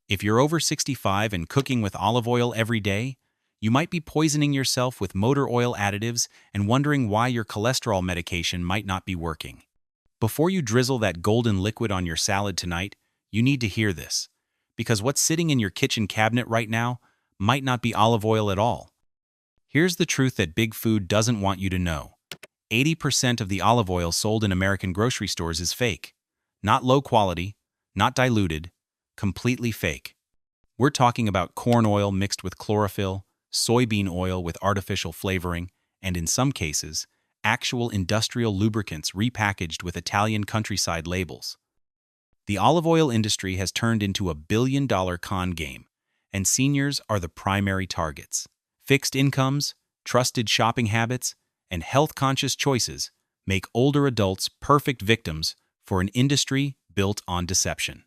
If you're over 65 and cooking with olive oil every day, you might be poisoning yourself with motor oil additives and wondering why your cholesterol medication might not be working. Before you drizzle that golden liquid on your salad tonight, you need to hear this, because what's sitting in your kitchen cabinet right now might not be olive oil at all. Here's the truth that Big Food doesn't want you to know. 80% of the olive oil sold in American grocery stores is fake. Not low quality, not diluted, completely fake. We're talking about corn oil mixed with chlorophyll, soybean oil with artificial flavoring, and in some cases, actual industrial lubricants repackaged with Italian countryside labels. The olive oil industry has turned into a billion-dollar con game, and seniors are the primary targets. Fixed incomes, trusted shopping habits, and health-conscious choices make older adults perfect victims for an industry built on deception.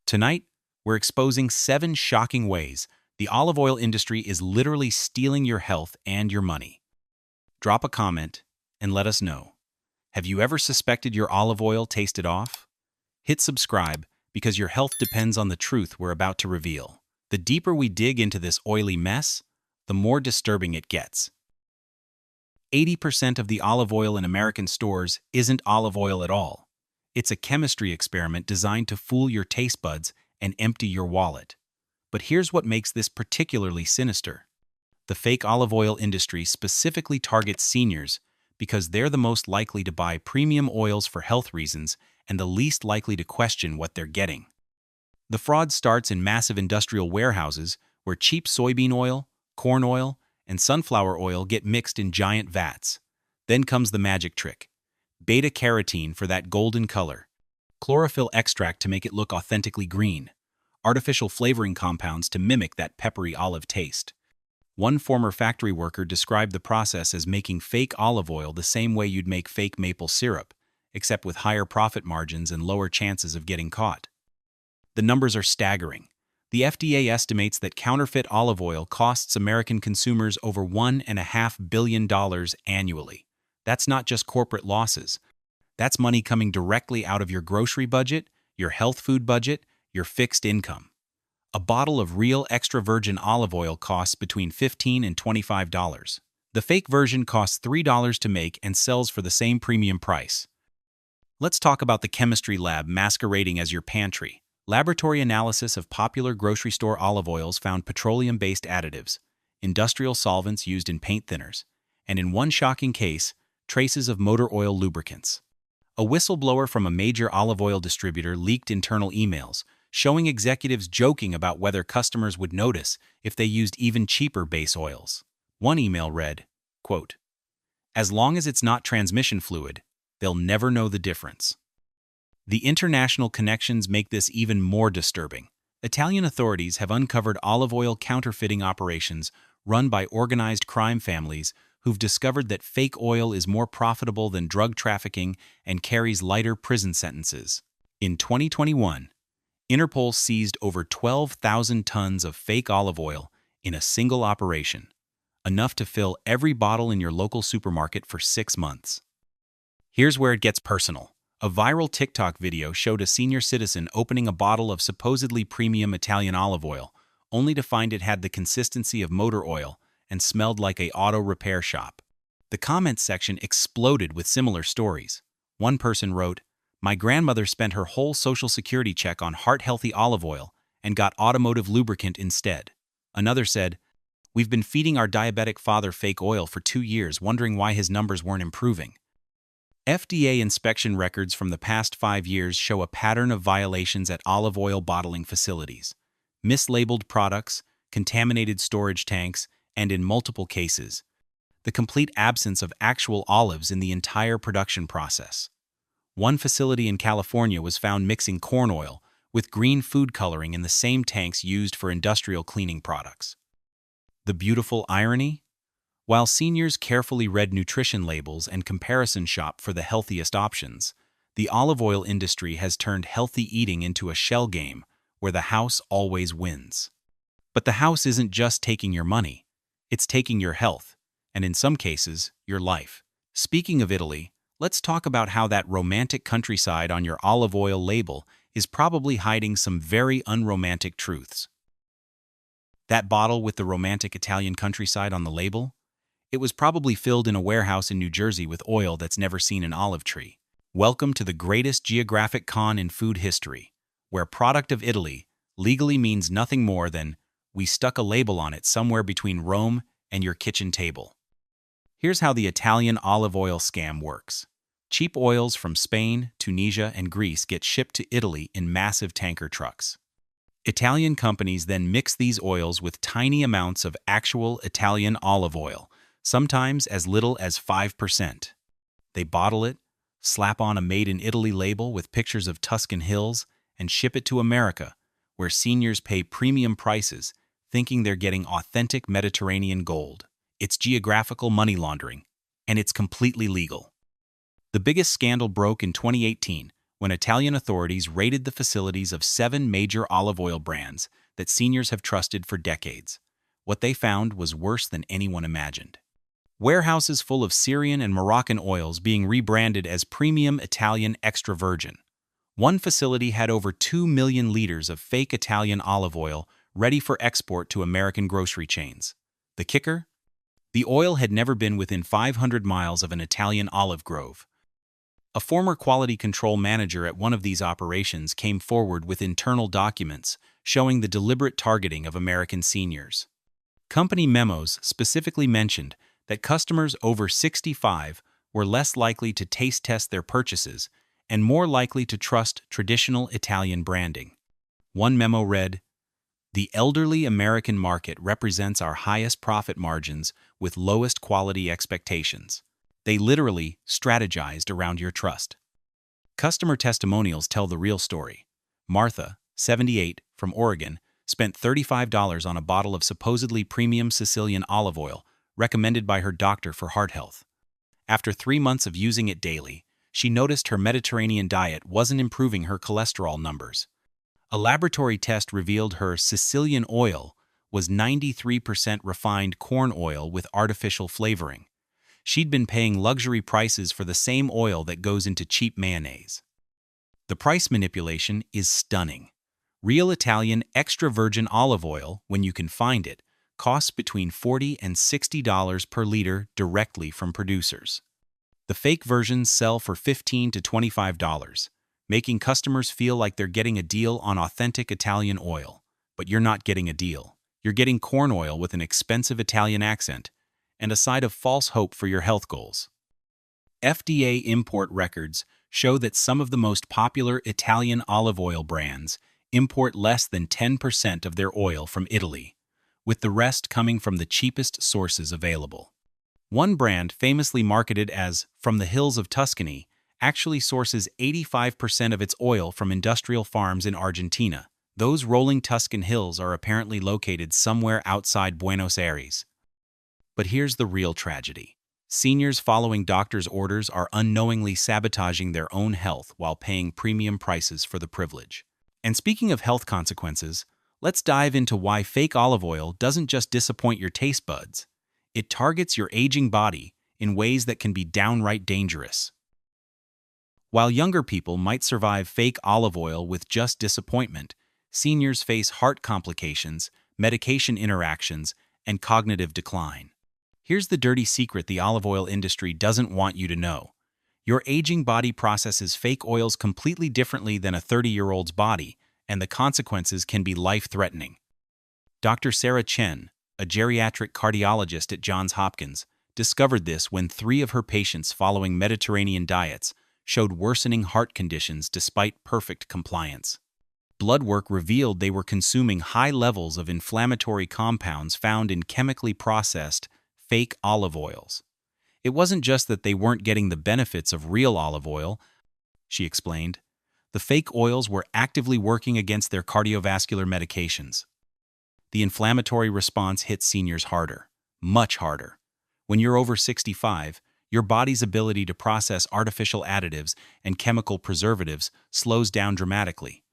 Tonight, we're exposing 7 shocking ways the olive oil industry is literally stealing your health and your money. Drop a comment and let us know. Have you ever suspected your olive oil tasted off? Hit subscribe because your health depends on the truth we're about to reveal. The deeper we dig into this oily mess, the more disturbing it gets. 80% of the olive oil in American stores isn't olive oil at all. It's a chemistry experiment designed to fool your taste buds and empty your wallet. But here's what makes this particularly sinister. The fake olive oil industry specifically targets seniors because they're the most likely to buy premium oils for health reasons and the least likely to question what they're getting. The fraud starts in massive industrial warehouses where cheap soybean oil, corn oil, and sunflower oil get mixed in giant vats. Then comes the magic trick: beta-carotene for that golden color, chlorophyll extract to make it look authentically green, artificial flavoring compounds to mimic that peppery olive taste. One former factory worker described the process as making fake olive oil the same way you'd make fake maple syrup, except with higher profit margins and lower chances of getting caught. The numbers are staggering. The FDA estimates that counterfeit olive oil costs American consumers over $1.5 billion annually. That's not just corporate losses. That's money coming directly out of your grocery budget, your health food budget, your fixed income. A bottle of real extra virgin olive oil costs between $15 and $25. The fake version costs $3 to make and sells for the same premium price. Let's talk about the chemistry lab masquerading as your pantry. Laboratory analysis of popular grocery store olive oils found petroleum-based additives, industrial solvents used in paint thinners, and in one shocking case, traces of motor oil lubricants. A whistleblower from a major olive oil distributor leaked internal emails, showing executives joking about whether customers would notice if they used even cheaper base oils. One email read, quote, "As long as it's not transmission fluid, they'll never know the difference." The international connections make this even more disturbing. Italian authorities have uncovered olive oil counterfeiting operations run by organized crime families who've discovered that fake oil is more profitable than drug trafficking and carries lighter prison sentences. In 2021, Interpol seized over 12,000 tons of fake olive oil in a single operation, enough to fill every bottle in your local supermarket for 6 months. Here's where it gets personal. A viral TikTok video showed a senior citizen opening a bottle of supposedly premium Italian olive oil, only to find it had the consistency of motor oil and smelled like an auto repair shop. The comments section exploded with similar stories. One person wrote, "My grandmother spent her whole Social Security check on heart-healthy olive oil and got automotive lubricant instead." Another said, "We've been feeding our diabetic father fake oil for 2 years, wondering why his numbers weren't improving." FDA inspection records from the past 5 years show a pattern of violations at olive oil bottling facilities. Mislabeled products, contaminated storage tanks, and in multiple cases, the complete absence of actual olives in the entire production process. One facility in California was found mixing corn oil with green food coloring in the same tanks used for industrial cleaning products. The beautiful irony? While seniors carefully read nutrition labels and comparison shop for the healthiest options, the olive oil industry has turned healthy eating into a shell game where the house always wins. But the house isn't just taking your money, it's taking your health, and in some cases, your life. Speaking of Italy, let's talk about how that romantic countryside on your olive oil label is probably hiding some very unromantic truths. That bottle with the romantic Italian countryside on the label? It was probably filled in a warehouse in New Jersey with oil that's never seen an olive tree. Welcome to the greatest geographic con in food history, where product of Italy legally means nothing more than we stuck a label on it somewhere between Rome and your kitchen table. Here's how the Italian olive oil scam works. Cheap oils from Spain, Tunisia, and Greece get shipped to Italy in massive tanker trucks. Italian companies then mix these oils with tiny amounts of actual Italian olive oil, sometimes as little as 5%. They bottle it, slap on a Made in Italy label with pictures of Tuscan hills, and ship it to America, where seniors pay premium prices, thinking they're getting authentic Mediterranean gold. It's geographical money laundering, and it's completely legal. The biggest scandal broke in 2018 when Italian authorities raided the facilities of 7 major olive oil brands that seniors have trusted for decades. What they found was worse than anyone imagined. Warehouses full of Syrian and Moroccan oils being rebranded as premium Italian extra virgin. One facility had over 2 million liters of fake Italian olive oil ready for export to American grocery chains. The kicker? The oil had never been within 500 miles of an Italian olive grove. A former quality control manager at one of these operations came forward with internal documents showing the deliberate targeting of American seniors. Company memos specifically mentioned that customers over 65 were less likely to taste test their purchases and more likely to trust traditional Italian branding. One memo read, "The elderly American market represents our highest profit margins with lowest quality expectations." They literally strategized around your trust. Customer testimonials tell the real story. Martha, 78, from Oregon, spent $35 on a bottle of supposedly premium Sicilian olive oil recommended by her doctor for heart health. After 3 months of using it daily, she noticed her Mediterranean diet wasn't improving her cholesterol numbers. A laboratory test revealed her Sicilian oil was 93% refined corn oil with artificial flavoring. She'd been paying luxury prices for the same oil that goes into cheap mayonnaise. The price manipulation is stunning. Real Italian extra virgin olive oil, when you can find it, costs between $40 and $60 per liter directly from producers. The fake versions sell for $15 to $25, making customers feel like they're getting a deal on authentic Italian oil. But you're not getting a deal. You're getting corn oil with an expensive Italian accent and a side of false hope for your health goals. FDA import records show that some of the most popular Italian olive oil brands import less than 10% of their oil from Italy, with the rest coming from the cheapest sources available. One brand, famously marketed as "From the Hills of Tuscany," actually sources 85% of its oil from industrial farms in Argentina. Those rolling Tuscan hills are apparently located somewhere outside Buenos Aires. But here's the real tragedy. Seniors following doctors' orders are unknowingly sabotaging their own health while paying premium prices for the privilege. And speaking of health consequences, let's dive into why fake olive oil doesn't just disappoint your taste buds. It targets your aging body in ways that can be downright dangerous. While younger people might survive fake olive oil with just disappointment, seniors face heart complications, medication interactions, and cognitive decline. Here's the dirty secret the olive oil industry doesn't want you to know. Your aging body processes fake oils completely differently than a 30-year-old's body, and the consequences can be life-threatening. Dr. Sarah Chen, a geriatric cardiologist at Johns Hopkins, discovered this when 3 of her patients following Mediterranean diets showed worsening heart conditions despite perfect compliance. Blood work revealed they were consuming high levels of inflammatory compounds found in chemically processed fake olive oils. It wasn't just that they weren't getting the benefits of real olive oil, she explained. The fake oils were actively working against their cardiovascular medications. The inflammatory response hit seniors harder, much harder. When you're over 65, your body's ability to process artificial additives and chemical preservatives slows down dramatically.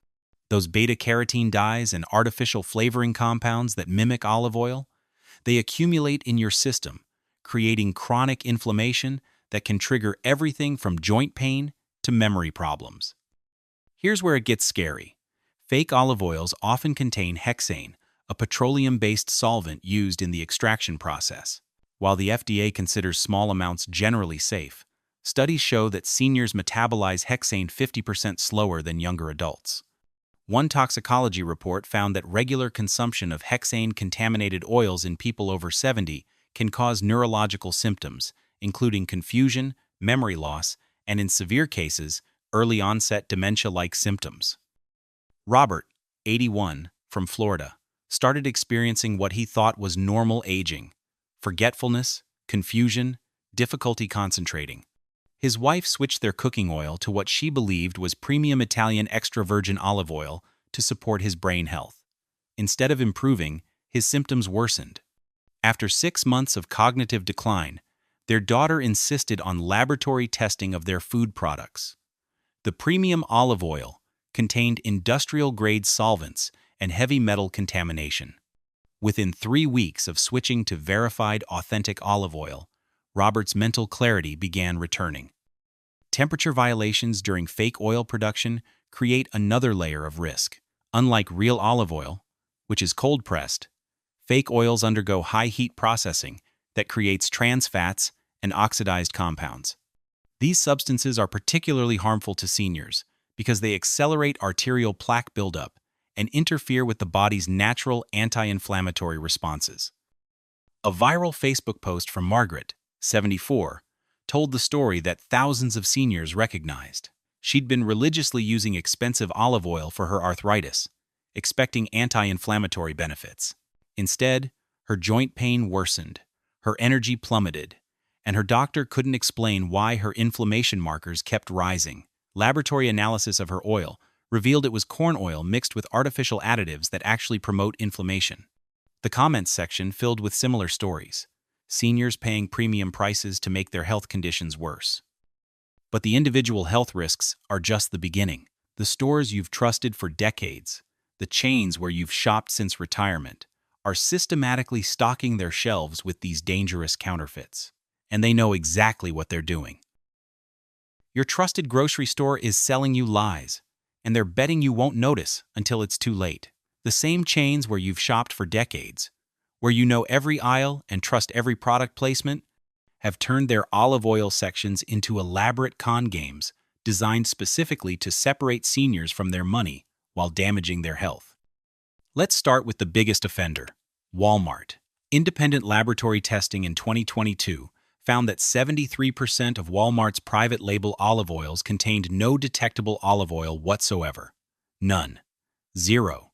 Those beta-carotene dyes and artificial flavoring compounds that mimic olive oil, they accumulate in your system, creating chronic inflammation that can trigger everything from joint pain to memory problems. Here's where it gets scary. Fake olive oils often contain hexane, a petroleum-based solvent used in the extraction process. While the FDA considers small amounts generally safe, studies show that seniors metabolize hexane 50% slower than younger adults. One toxicology report found that regular consumption of hexane-contaminated oils in people over 70 can cause neurological symptoms, including confusion, memory loss, and in severe cases, early-onset dementia-like symptoms. Robert, 81, from Florida, started experiencing what he thought was normal aging: forgetfulness, confusion, difficulty concentrating. His wife switched their cooking oil to what she believed was premium Italian extra virgin olive oil to support his brain health. Instead of improving, his symptoms worsened. After 6 months of cognitive decline, their daughter insisted on laboratory testing of their food products. The premium olive oil contained industrial-grade solvents and heavy metal contamination. Within 3 weeks of switching to verified authentic olive oil, Robert's mental clarity began returning. Temperature violations during fake oil production create another layer of risk. Unlike real olive oil, which is cold-pressed, fake oils undergo high-heat processing that creates trans fats and oxidized compounds. These substances are particularly harmful to seniors because they accelerate arterial plaque buildup and interfere with the body's natural anti-inflammatory responses. A viral Facebook post from Margaret, 74, told the story that thousands of seniors recognized. She'd been religiously using expensive olive oil for her arthritis, expecting anti-inflammatory benefits. Instead, her joint pain worsened, her energy plummeted, and her doctor couldn't explain why her inflammation markers kept rising. Laboratory analysis of her oil revealed it was corn oil mixed with artificial additives that actually promote inflammation. The comments section filled with similar stories: seniors paying premium prices to make their health conditions worse. But the individual health risks are just the beginning. The stores you've trusted for decades, the chains where you've shopped since retirement, are systematically stocking their shelves with these dangerous counterfeits. And they know exactly what they're doing. Your trusted grocery store is selling you lies, and they're betting you won't notice until it's too late. The same chains where you've shopped for decades, where you know every aisle and trust every product placement, have turned their olive oil sections into elaborate con games designed specifically to separate seniors from their money while damaging their health. Let's start with the biggest offender, Walmart. Independent laboratory testing in 2022 found that 73% of Walmart's private label olive oils contained no detectable olive oil whatsoever. None. Zero.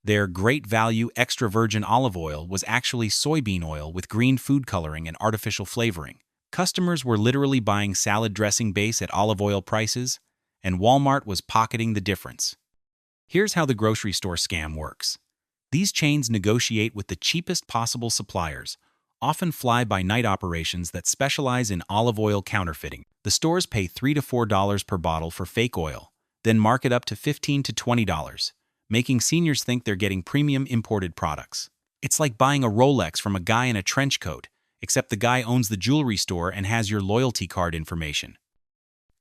Their great value extra virgin olive oil was actually soybean oil with green food coloring and artificial flavoring. Customers were literally buying salad dressing base at olive oil prices, and Walmart was pocketing the difference. Here's how the grocery store scam works. These chains negotiate with the cheapest possible suppliers, often fly-by-night operations that specialize in olive oil counterfeiting. The stores pay $3 to $4 per bottle for fake oil, then mark it up to $15 to $20, making seniors think they're getting premium imported products. It's like buying a Rolex from a guy in a trench coat, except the guy owns the jewelry store and has your loyalty card information.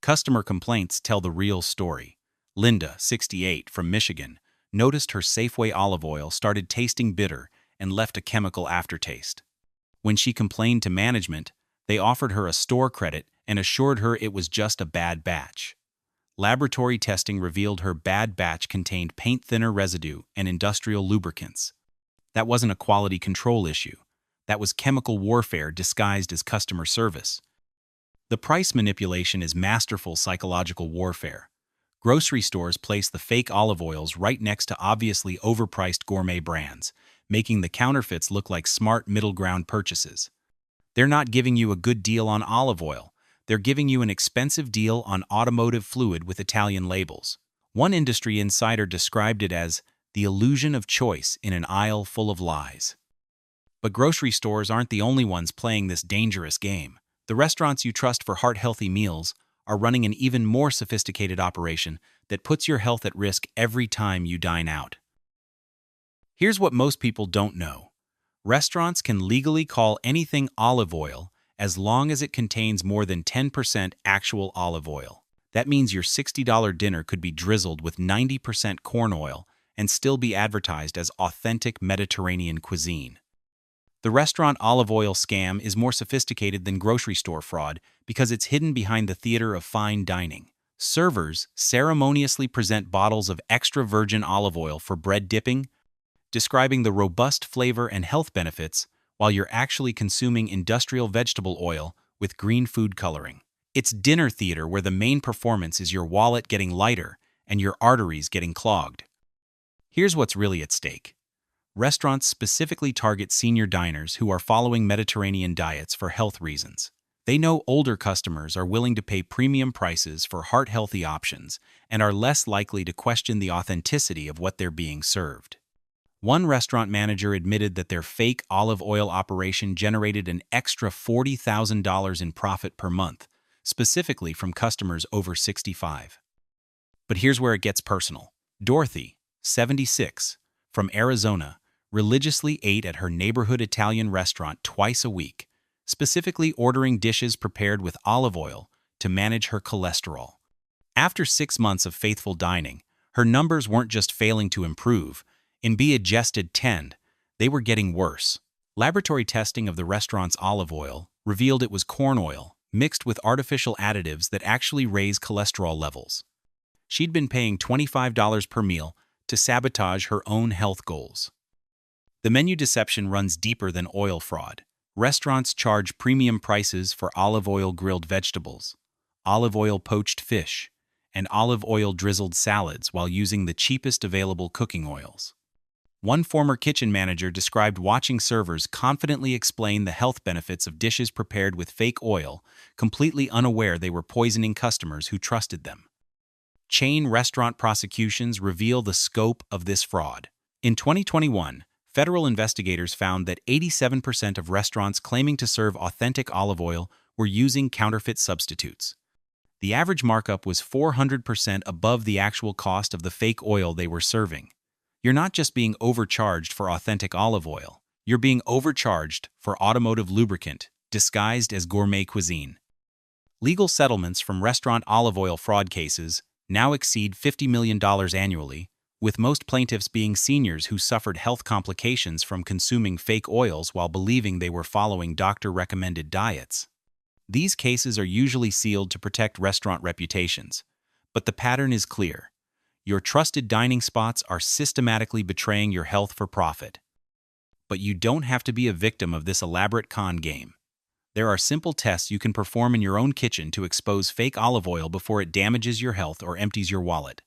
Customer complaints tell the real story. Linda, 68, from Michigan, noticed her Safeway olive oil started tasting bitter and left a chemical aftertaste. When she complained to management, they offered her a store credit and assured her it was just a bad batch. Laboratory testing revealed her bad batch contained paint thinner residue and industrial lubricants. That wasn't a quality control issue. That was chemical warfare disguised as customer service. The price manipulation is masterful psychological warfare. Grocery stores place the fake olive oils right next to obviously overpriced gourmet brands, making the counterfeits look like smart middle ground purchases. They're not giving you a good deal on olive oil. They're giving you an expensive deal on automotive fluid with Italian labels. One industry insider described it as the illusion of choice in an aisle full of lies. But grocery stores aren't the only ones playing this dangerous game. The restaurants you trust for heart-healthy meals are running an even more sophisticated operation that puts your health at risk every time you dine out. Here's what most people don't know. Restaurants can legally call anything olive oil as long as it contains more than 10% actual olive oil. That means your $60 dinner could be drizzled with 90% corn oil and still be advertised as authentic Mediterranean cuisine. The restaurant olive oil scam is more sophisticated than grocery store fraud because it's hidden behind the theater of fine dining. Servers ceremoniously present bottles of extra virgin olive oil for bread dipping, describing the robust flavor and health benefits while you're actually consuming industrial vegetable oil with green food coloring. It's dinner theater where the main performance is your wallet getting lighter and your arteries getting clogged. Here's what's really at stake. Restaurants specifically target senior diners who are following Mediterranean diets for health reasons. They know older customers are willing to pay premium prices for heart-healthy options and are less likely to question the authenticity of what they're being served. One restaurant manager admitted that their fake olive oil operation generated an extra $40,000 in profit per month, specifically from customers over 65. But here's where it gets personal. Dorothy, 76, from Arizona, religiously ate at her neighborhood Italian restaurant twice a week, specifically ordering dishes prepared with olive oil to manage her cholesterol. After 6 months of faithful dining, her numbers weren't just failing to improve. In adjusted 10, they were getting worse. Laboratory testing of the restaurant's olive oil revealed it was corn oil mixed with artificial additives that actually raise cholesterol levels. She'd been paying $25 per meal to sabotage her own health goals. The menu deception runs deeper than oil fraud. Restaurants charge premium prices for olive oil grilled vegetables, olive oil poached fish, and olive oil drizzled salads while using the cheapest available cooking oils. One former kitchen manager described watching servers confidently explain the health benefits of dishes prepared with fake oil, completely unaware they were poisoning customers who trusted them. Chain restaurant prosecutions reveal the scope of this fraud. In 2021, federal investigators found that 87% of restaurants claiming to serve authentic olive oil were using counterfeit substitutes. The average markup was 400% above the actual cost of the fake oil they were serving. You're not just being overcharged for authentic olive oil, you're being overcharged for automotive lubricant, disguised as gourmet cuisine. Legal settlements from restaurant olive oil fraud cases now exceed $50 million annually, with most plaintiffs being seniors who suffered health complications from consuming fake oils while believing they were following doctor-recommended diets. These cases are usually sealed to protect restaurant reputations, but the pattern is clear. Your trusted dining spots are systematically betraying your health for profit. But you don't have to be a victim of this elaborate con game. There are simple tests you can perform in your own kitchen to expose fake olive oil before it damages your health or empties your wallet.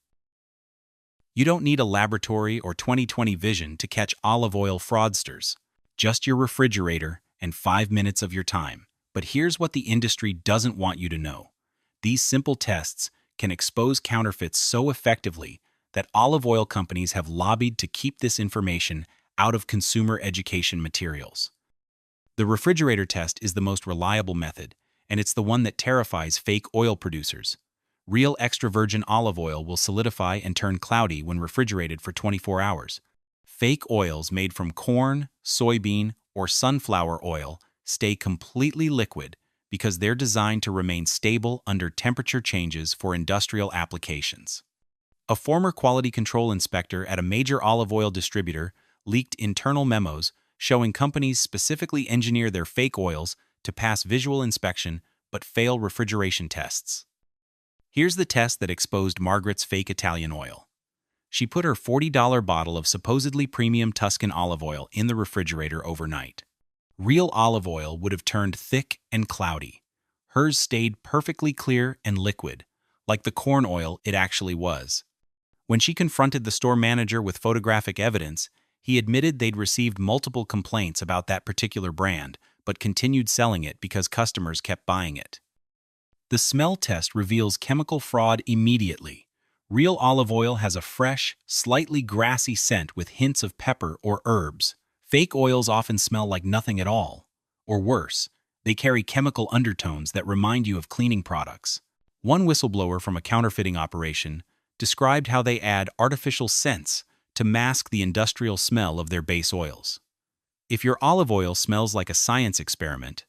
You don't need a laboratory or 20/20 vision to catch olive oil fraudsters. Just your refrigerator and 5 minutes of your time. But here's what the industry doesn't want you to know. These simple tests can expose counterfeits so effectively that olive oil companies have lobbied to keep this information out of consumer education materials. The refrigerator test is the most reliable method, and it's the one that terrifies fake oil producers. Real extra virgin olive oil will solidify and turn cloudy when refrigerated for 24 hours. Fake oils made from corn, soybean, or sunflower oil stay completely liquid because they're designed to remain stable under temperature changes for industrial applications. A former quality control inspector at a major olive oil distributor leaked internal memos showing companies specifically engineer their fake oils to pass visual inspection but fail refrigeration tests. Here's the test that exposed Margaret's fake Italian oil. She put her $40 bottle of supposedly premium Tuscan olive oil in the refrigerator overnight. Real olive oil would have turned thick and cloudy. Hers stayed perfectly clear and liquid, like the corn oil it actually was. When she confronted the store manager with photographic evidence, he admitted they'd received multiple complaints about that particular brand, but continued selling it because customers kept buying it. The smell test reveals chemical fraud immediately. Real olive oil has a fresh, slightly grassy scent with hints of pepper or herbs. Fake oils often smell like nothing at all. Or worse, they carry chemical undertones that remind you of cleaning products. One whistleblower from a counterfeiting operation described how they add artificial scents to mask the industrial smell of their base oils. If your olive oil smells like a science experiment,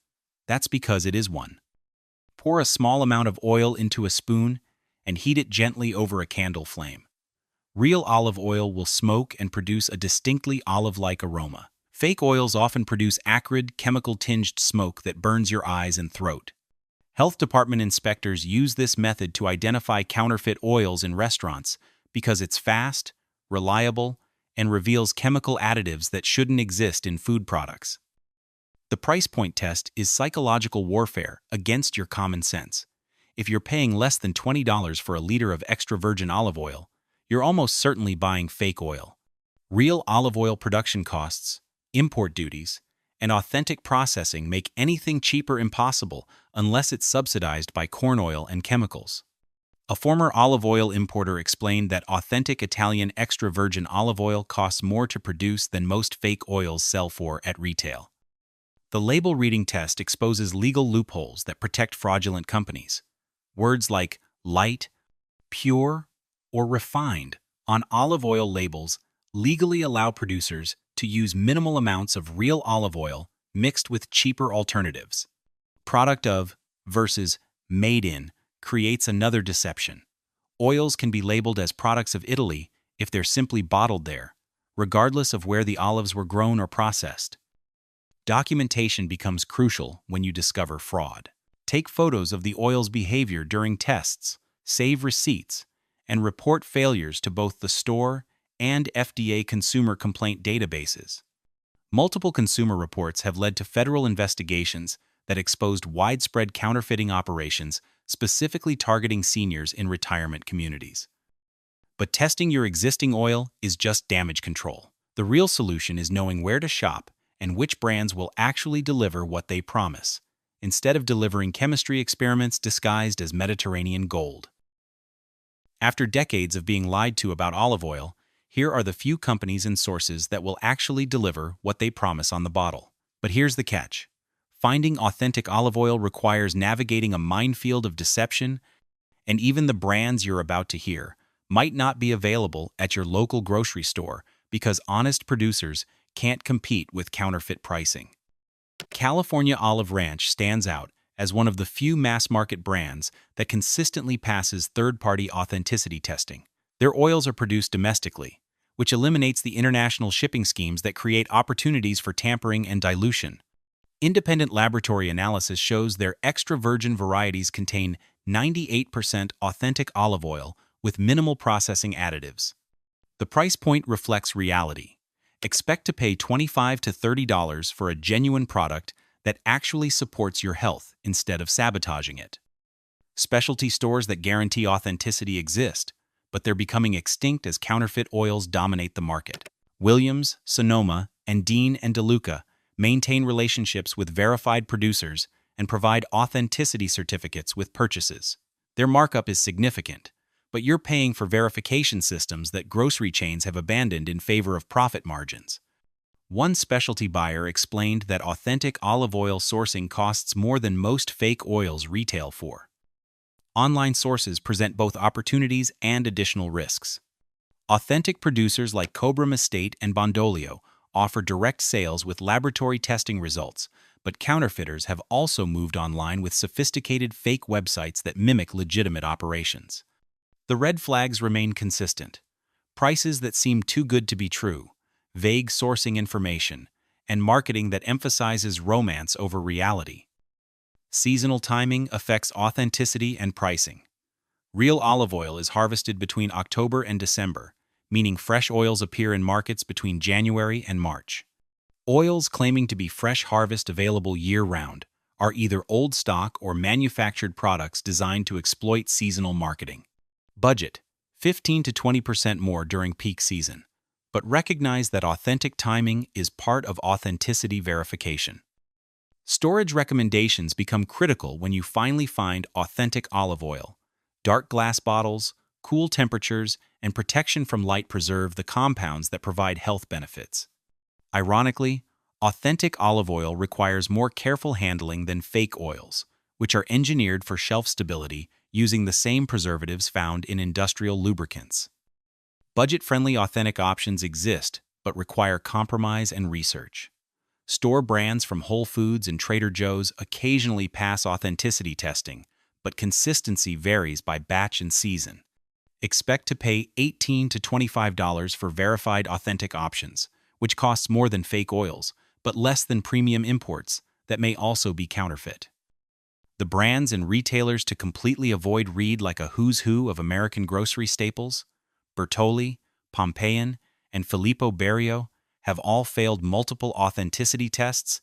that's because it is one. Pour a small amount of oil into a spoon and heat it gently over a candle flame. Real olive oil will smoke and produce a distinctly olive-like aroma. Fake oils often produce acrid, chemical-tinged smoke that burns your eyes and throat. Health department inspectors use this method to identify counterfeit oils in restaurants because it's fast, reliable, and reveals chemical additives that shouldn't exist in food products. The price point test is psychological warfare against your common sense. If you're paying less than $20 for a liter of extra virgin olive oil, you're almost certainly buying fake oil. Real olive oil production costs, import duties, and authentic processing make anything cheaper impossible unless it's subsidized by corn oil and chemicals. A former olive oil importer explained that authentic Italian extra virgin olive oil costs more to produce than most fake oils sell for at retail. The label reading test exposes legal loopholes that protect fraudulent companies. Words like light, pure, or refined on olive oil labels legally allow producers to use minimal amounts of real olive oil mixed with cheaper alternatives. Product of versus made in creates another deception. Oils can be labeled as products of Italy if they're simply bottled there, regardless of where the olives were grown or processed. Documentation becomes crucial when you discover fraud. Take photos of the oil's behavior during tests, save receipts, and report failures to both the store and FDA consumer complaint databases. Multiple consumer reports have led to federal investigations that exposed widespread counterfeiting operations specifically targeting seniors in retirement communities. But testing your existing oil is just damage control. The real solution is knowing where to shop and which brands will actually deliver what they promise, instead of delivering chemistry experiments disguised as Mediterranean gold. After decades of being lied to about olive oil, here are the few companies and sources that will actually deliver what they promise on the bottle. But here's the catch. Finding authentic olive oil requires navigating a minefield of deception, and even the brands you're about to hear might not be available at your local grocery store because honest producers can't compete with counterfeit pricing. California Olive Ranch stands out as one of the few mass-market brands that consistently passes third-party authenticity testing. Their oils are produced domestically, which eliminates the international shipping schemes that create opportunities for tampering and dilution. Independent laboratory analysis shows their extra virgin varieties contain 98% authentic olive oil with minimal processing additives. The price point reflects reality. Expect to pay $25 to $30 for a genuine product that actually supports your health instead of sabotaging it. Specialty stores that guarantee authenticity exist, but they're becoming extinct as counterfeit oils dominate the market. Williams, Sonoma, and Dean and DeLuca maintain relationships with verified producers and provide authenticity certificates with purchases. Their markup is significant, but you're paying for verification systems that grocery chains have abandoned in favor of profit margins. One specialty buyer explained that authentic olive oil sourcing costs more than most fake oils retail for. Online sources present both opportunities and additional risks. Authentic producers like Cobram Estate and Bondolio offer direct sales with laboratory testing results, but counterfeiters have also moved online with sophisticated fake websites that mimic legitimate operations. The red flags remain consistent. Prices that seem too good to be true, vague sourcing information, and marketing that emphasizes romance over reality. Seasonal timing affects authenticity and pricing. Real olive oil is harvested between October and December, meaning fresh oils appear in markets between January and March. Oils claiming to be fresh harvest available year-round are either old stock or manufactured products designed to exploit seasonal marketing. Budget: 15 to 20% more during peak season, but recognize that authentic timing is part of authenticity verification. Storage recommendations become critical when you finally find authentic olive oil. Dark glass bottles, cool temperatures, and protection from light preserve the compounds that provide health benefits. Ironically, authentic olive oil requires more careful handling than fake oils, which are engineered for shelf stability using the same preservatives found in industrial lubricants. Budget-friendly authentic options exist, but require compromise and research. Store brands from Whole Foods and Trader Joe's occasionally pass authenticity testing, but consistency varies by batch and season. Expect to pay $18 to $25 for verified authentic options, which costs more than fake oils, but less than premium imports that may also be counterfeit. The brands and retailers to completely avoid read like a who's who of American grocery staples. Bertolli, Pompeian, and Filippo Berio have all failed multiple authenticity tests,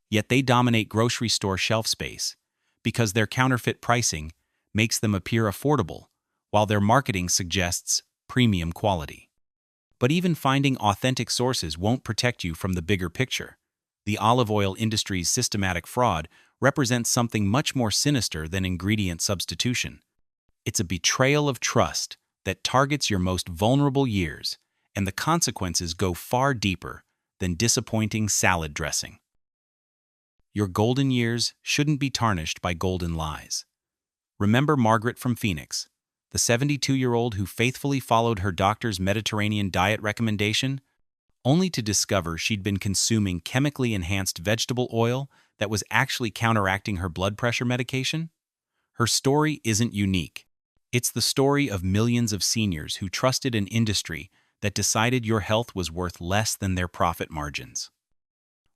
yet they dominate grocery store shelf space because their counterfeit pricing makes them appear affordable, while their marketing suggests premium quality. But even finding authentic sources won't protect you from the bigger picture. The olive oil industry's systematic fraud represents something much more sinister than ingredient substitution. It's a betrayal of trust that targets your most vulnerable years, and the consequences go far deeper than disappointing salad dressing. Your golden years shouldn't be tarnished by golden lies. Remember Margaret from Phoenix, the 72-year-old who faithfully followed her doctor's Mediterranean diet recommendation, only to discover she'd been consuming chemically enhanced vegetable oil that was actually counteracting her blood pressure medication? Her story isn't unique. It's the story of millions of seniors who trusted an industry that decided your health was worth less than their profit margins.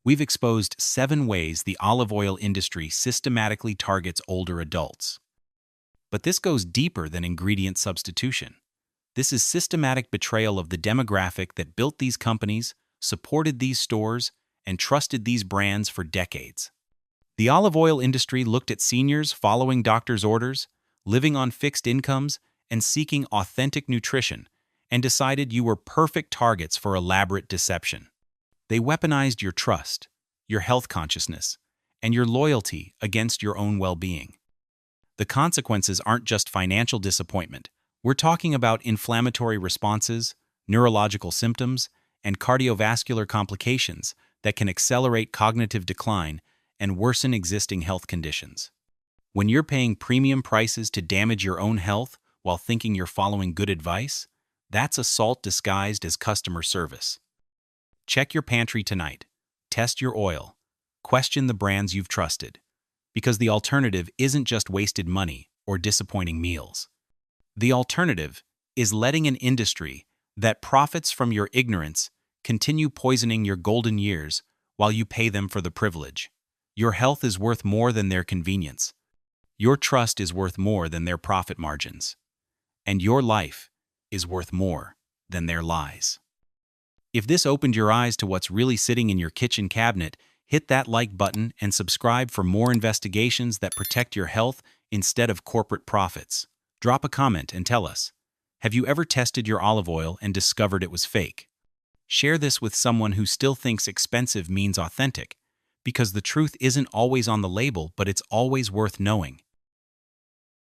We've exposed 7 ways the olive oil industry systematically targets older adults. But this goes deeper than ingredient substitution. This is systematic betrayal of the demographic that built these companies, supported these stores, and trusted these brands for decades. The olive oil industry looked at seniors following doctors' orders, living on fixed incomes, and seeking authentic nutrition, and decided you were perfect targets for elaborate deception. They weaponized your trust, your health consciousness, and your loyalty against your own well-being. The consequences aren't just financial disappointment. We're talking about inflammatory responses, neurological symptoms, and cardiovascular complications that can accelerate cognitive decline and worsen existing health conditions. When you're paying premium prices to damage your own health while thinking you're following good advice, that's assault disguised as customer service. Check your pantry tonight. Test your oil. Question the brands you've trusted. Because the alternative isn't just wasted money or disappointing meals. The alternative is letting an industry that profits from your ignorance continue poisoning your golden years while you pay them for the privilege. Your health is worth more than their convenience. Your trust is worth more than their profit margins. And your life is worth more than their lies. If this opened your eyes to what's really sitting in your kitchen cabinet, hit that like button and subscribe for more investigations that protect your health instead of corporate profits. Drop a comment and tell us, have you ever tested your olive oil and discovered it was fake? Share this with someone who still thinks expensive means authentic, because the truth isn't always on the label, but it's always worth knowing.